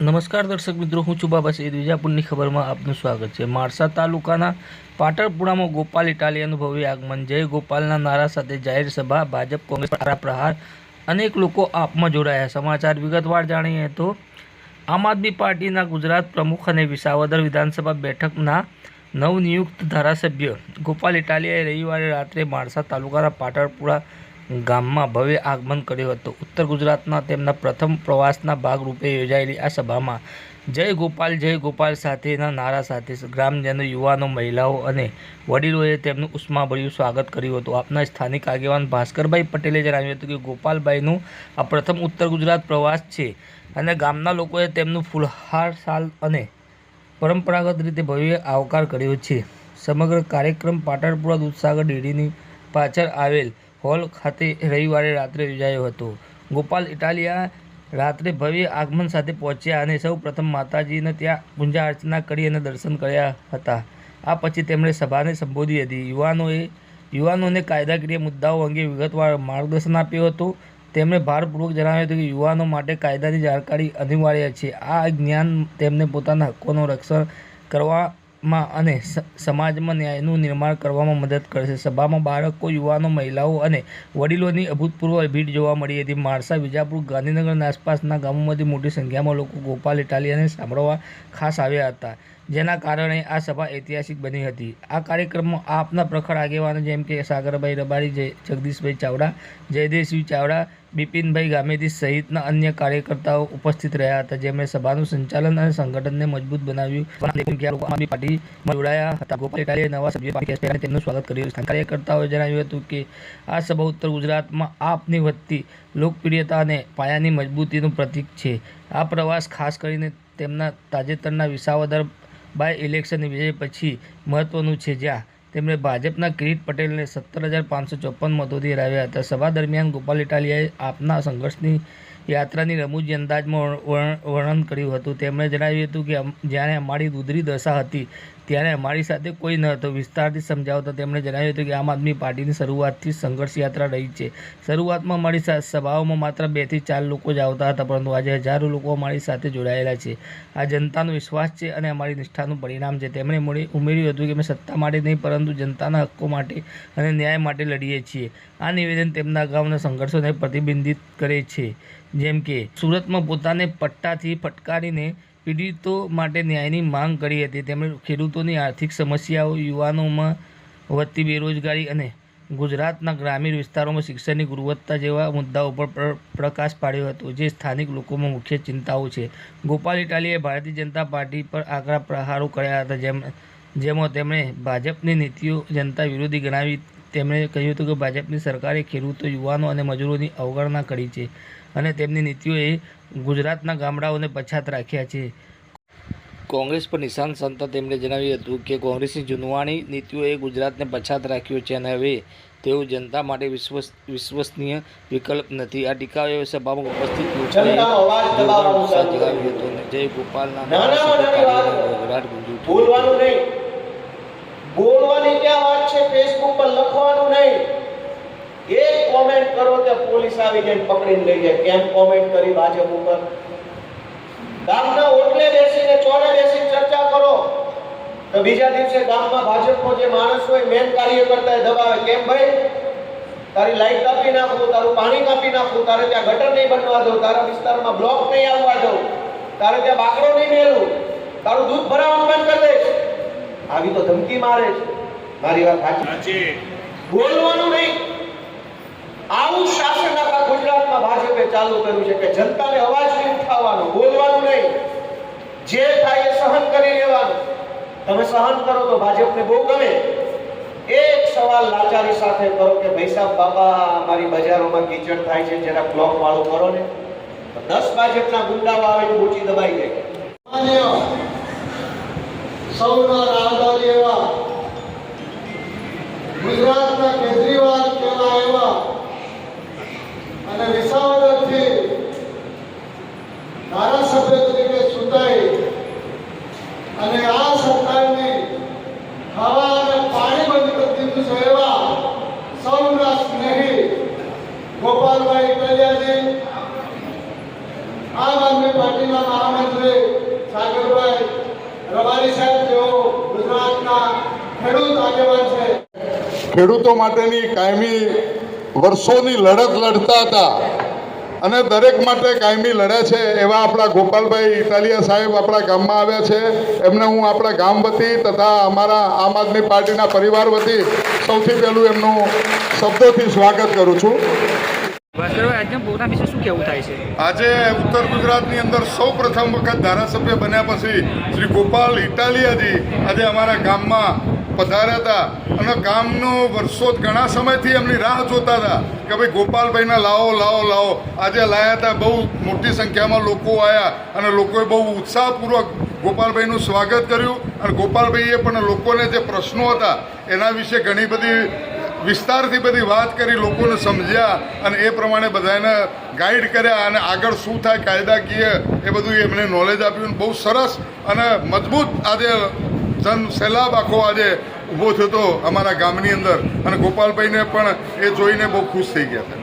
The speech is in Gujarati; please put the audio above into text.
નમસ્કાર દર્શક મિત્રો, હું છું બાબા સૈયદ. વિજાપુરની ખબરમાં આપનું સ્વાગત છે. માણસા તાલુકાના પાટણપુરામાં ગોપાલ ઇટાલિયાનું ભવ્ય આગમન. જય ગોપાલના નારા સાથે જાહેર સભા, ભાજપ કોંગ્રેસ પર પ્રહાર, અનેક લોકો આપમાં જોડાયા. સમાચાર વિગતવાર જાણીએ તો આમ આદમી પાર્ટીના ગુજરાત પ્રમુખ અને વિસાવદર વિધાનસભા બેઠકના નવનિયુક્ત ધારાસભ્ય ગોપાલ ઇટાલિયાએ રવિવારે રાત્રે માણસા તાલુકાના પાટણપુરા ગામમાં ભવ્ય આગમન કર્યું હતું. ઉત્તર ગુજરાતના તેમના પ્રથમ પ્રવાસના ભાગરૂપે યોજાયેલી આ સભામાં જય ગોપાલ સાથેના નારા સાથે ગ્રામજનો, યુવાનો, મહિલાઓ અને વડીલોએ તેમનું ઉષ્માભર્યું સ્વાગત કર્યું હતું. આપના સ્થાનિક આગેવાન ભાસ્કરભાઈ પટેલે જણાવ્યું હતું કે ગોપાલભાઈનું આ પ્રથમ ઉત્તર ગુજરાત પ્રવાસ છે અને ગામના લોકોએ તેમનું ફૂલહાર, શાલ અને પરંપરાગત રીતે ભવ્ય આવકાર કર્યો છે. સમગ્ર કાર્યક્રમ પાટણપુરા દૂધસાગર ડેરીની પાછળ આવેલ હોલ ખાતે રવિવારે રાત્રે યોજાયો હતો. ગોપાલ ઇટાલિયા રાત્રે ભવ્ય આગમન સાથે પહોંચ્યા અને સૌ પ્રથમ માતાજીને ત્યાં પૂજા અર્ચના કરી અને દર્શન કર્યા હતા. આ પછી તેમણે સભાને સંબોધી હતી. યુવાનોને કાયદાકીય મુદ્દાઓ અંગે વિગતવાર માર્ગદર્શન આપ્યું હતું. તેમણે ભારપૂર્વક જણાવ્યું હતું કે યુવાનો માટે કાયદાની જાણકારી અનિવાર્ય છે. આ જ્ઞાન તેમને પોતાના હકોનું રક્ષણ કરવામાં અને સમાજમાં ન્યાયનું નિર્માણ કરવામાં મદદ કરશે. સભામાં બાળકો, યુવાનો, મહિલાઓ અને વડીલોની અભૂતપૂર્વ ભીડ જોવા મળી હતી. માણસા, વિજાપુર, ગાંધીનગર અને આસપાસના ગામોમાંથી મોટી સંખ્યામાં લોકો ગોપાલ ઇટાલિયાને સાંભળવા ખાસ આવ્યા હતા, જેના કારણે આ સભા ઐતિહાસિક બની હતી. આ કાર્યક્રમમાં આપના પ્રખર આગેવાનો જેમ કે સાગરભાઈ રબારી, જગદીશભાઈ ચાવડા, જયદેવસિંહ ચાવડા, બિપિનભાઈ ગામેતી સહિતના અન્ય કાર્યકર્તાઓ ઉપસ્થિત રહ્યા હતા, જેમણે સભાનું સંચાલન અને સંગઠનને મજબૂત બનાવ્યું. લોકો આમ આદમી પાર્ટીમાં જોડાયા હતા. ગોપાલ ઇટાલિયાએ નવા સભ્યો પાર્ટી તેમનું સ્વાગત કર્યું. સ્થાનિક કાર્યકર્તાઓએ જણાવ્યું હતું કે આ સભા ઉત્તર ગુજરાતમાં આપની વધતી લોકપ્રિયતા અને પાયાની મજબૂતીનું પ્રતીક છે. આ પ્રવાસ ખાસ કરીને તેમના તાજેતરના વિસાવદર બાય ઇલેક્શન વિજય પછી મહત્વનું છે, જ્યાં તેમણે ભાજપના કિરીટ પટેલને 17,554 મતોથી હરાવ્યા હતા. સભા દરમિયાન ગોપાલ ઇટાલિયાએ આપના સંઘર્ષની યાત્રાની રમૂજી અંદાજમાં વર્ણન કર્યું હતું. તેમણે જણાવ્યું હતું કે જ્યારે અમારી દૂધરી દશા હતી ત્યારે અમારી સાથે કોઈ ન હતો. વિસ્તારથી સમજાવતા તેમણે જણાવ્યું હતું કે આમ આદમી પાર્ટીની શરૂઆતથી સંઘર્ષ યાત્રા રહી છે. શરૂઆતમાં અમારી સભાઓમાં માત્ર 2 થી 4 લોકો જ આવતા હતા, પરંતુ આજે હજારો લોકો અમારી સાથે જોડાયેલા છે. આ જનતાનો વિશ્વાસ છે અને અમારી નિષ્ઠાનું પરિણામ છે. તેમણે ઉમેર્યું હતું કે અમે સત્તા માટે નહીં, પરંતુ જનતાના હક્કો માટે અને ન્યાય માટે લડીએ છીએ. આ નિવેદન તેમના ગામના સંઘર્ષોને પ્રતિબિંબિત કરે છે, જેમ કે સુરતમાં પોતાને પટ્ટાથી ફટકારીને પીડિતો માટે ન્યાયની માંગ કરી હતી. તેમણે ખેડૂતોની આર્થિક સમસ્યાઓ, યુવાનોમાં વધતી બેરોજગારી અને ગુજરાતના ગ્રામીણ વિસ્તારોમાં શિક્ષણની ગુણવત્તા જેવા મુદ્દાઓ પર પ્રકાશ પાડ્યો હતો, જે સ્થાનિક લોકોમાં મુખ્ય ચિંતાઓ છે. ગોપાલ ઇટાલિયાએ ભારતીય જનતા પાર્ટી પર આકરા પ્રહારો કર્યા હતા, જેમાં તેમણે ભાજપની નીતિઓ જનતા વિરોધી ગણાવી. તેમણે કહ્યું હતું કે ભાજપની સરકારે ખેડૂતો, યુવાનો અને મજૂરોની અવગણના કરી છે અને તેમની નીતિઓએ ગુજરાતના ગામડાઓને પછાત રાખ્યા છે. કોંગ્રેસ પર નિશાન સાધતા તેમણે જણાવ્યું હતું કે કોંગ્રેસની જૂનવાણી નીતિઓએ ગુજરાતને પછાત રાખ્યો છે અને હવે તેઓ જનતા માટે વિશ્વસનીય વિકલ્પ નથી. આ ટીકાઓએ સભામાં ઉપસ્થિત લોકોએ જોરદાર ઉત્સાહ જગાવ્યો હતો અને જય ગોપાલના નારા સાથે બોલવાનું નહીં, બોલવાની ક્યાં વાત છે? ફેસબુક પર લખવાનું નહીં. એક કોમેન્ટ કરો તો પોલીસ આવી જાય પકડીને લઈ જાય. કેમ કોમેન્ટ કરી ભાજપ ઉપર? ગામના ઓટલે બેસીને ચોરે બેસીને ચર્ચા કરો તો બીજા દિવસે ગામમાં ભાજપનો જે માણસ હોય, મેન કાર્યકર્તા એ દબાવે. કેમ ભાઈ? તારી લાઈટ કાપી નાખું, તારું પાણી કાપી નાખું, તારે ત્યાં ગટર નહીં બનવા દઉં, તારા વિસ્તારમાં બ્લોક નહીં આવવા દઉં, તારે ત્યાં બાકડો નહીં મેલું, તારું દૂધ ભરાવાનું બંધ કરી દઈશ. આવી તો ધમકી મારે છે. મારી વાત સાચી? બોલવાનું નહીં. આવું શાસન આપણા ગુજરાતમાં ભાજપે ચાલુ કર્યું છે કે જનતાને અવાજ નહીં ઉઠાવવાનો, બોલવાનું નહીં. જે થાય એ સહન કરી લેવાનું. તમે સહન કરો તો ભાજપને બહુ ગમે. એક સવાલ લાચારી સાથે કરો કે ભાઈ સાહેબ, બાપા અમારી બજારોમાં કીચડ થાય છે, જરા બ્લોક વાળું કરો ને, તો 10 ભાજપના ગુંડાઓ આવે ઊંચી દબાઈ જાય. સૌના રાહદારી એવા ગુજરાતના કેજરીવાલ કેવા એવા અને વિસાવદરથી ધારાસભ્ય તરીકે ચૂંટાઈ અને આ સરકારને ખાવા અને પાણી બંધ કરી દીધું છે એવા સૌના સ્નેહી ગોપાલભાઈ ઇટાલિયાજી આમ આદમી પાર્ટીના મહામંત્રી સાગરભાઈ રબારી સાહેબ જેઓ ગુજરાતના ખેડૂત આગેવાન છે. ખેડૂતો માટેની કાયમી વર્ષોની લડત લડતા હતા અને દરેક માટે કાયમી લડ્યા છે એવા આપણા ગોપાલભાઈ ઇટાલિયા સાહેબ આપણા ગામમાં આવ્યા છે. એમને હું આપણા ગામ વતી તથા અમારા આમ આદમી પાર્ટીના પરિવાર વતી સૌથી પહેલું એમનું શબ્દોથી સ્વાગત કરું છું. આજે ઉત્તર ગુજરાતની અંદર સૌ પ્રથમ વખત ધારાસભ્ય બન્યા પછી શ્રી ગોપાલ ઇટાલિયાજી આજે અમારા ગામમાં પધાર્યા હતા અને ગામનો વર્ષો ઘણા સમયથી એમની રાહ જોતા હતા કે ભાઈ ગોપાલભાઈને લાવો લાવો લાવો. આજે લાયા હતા. બહુ મોટી સંખ્યામાં લોકો આવ્યા અને લોકોએ બહુ ઉત્સાહપૂર્વક ગોપાલભાઈનું સ્વાગત કર્યું અને ગોપાલભાઈએ પણ લોકોને જે પ્રશ્નો હતા એના વિશે ઘણી બધી વિસ્તારથી બધી વાત કરી, લોકોને સમજ્યા અને એ પ્રમાણે બધાને ગાઈડ કર્યા અને આગળ શું થાય કાયદાકીય એ બધું એમને નોલેજ આપ્યું. બહુ સરસ અને મજબૂત આજે જન સૈલાબ આખો આજે ઊભો થયો હતો અમારા ગામની અંદર અને ગોપાલભાઈને પણ એ જોઈને બહુ ખુશ થઈ ગયા હતા.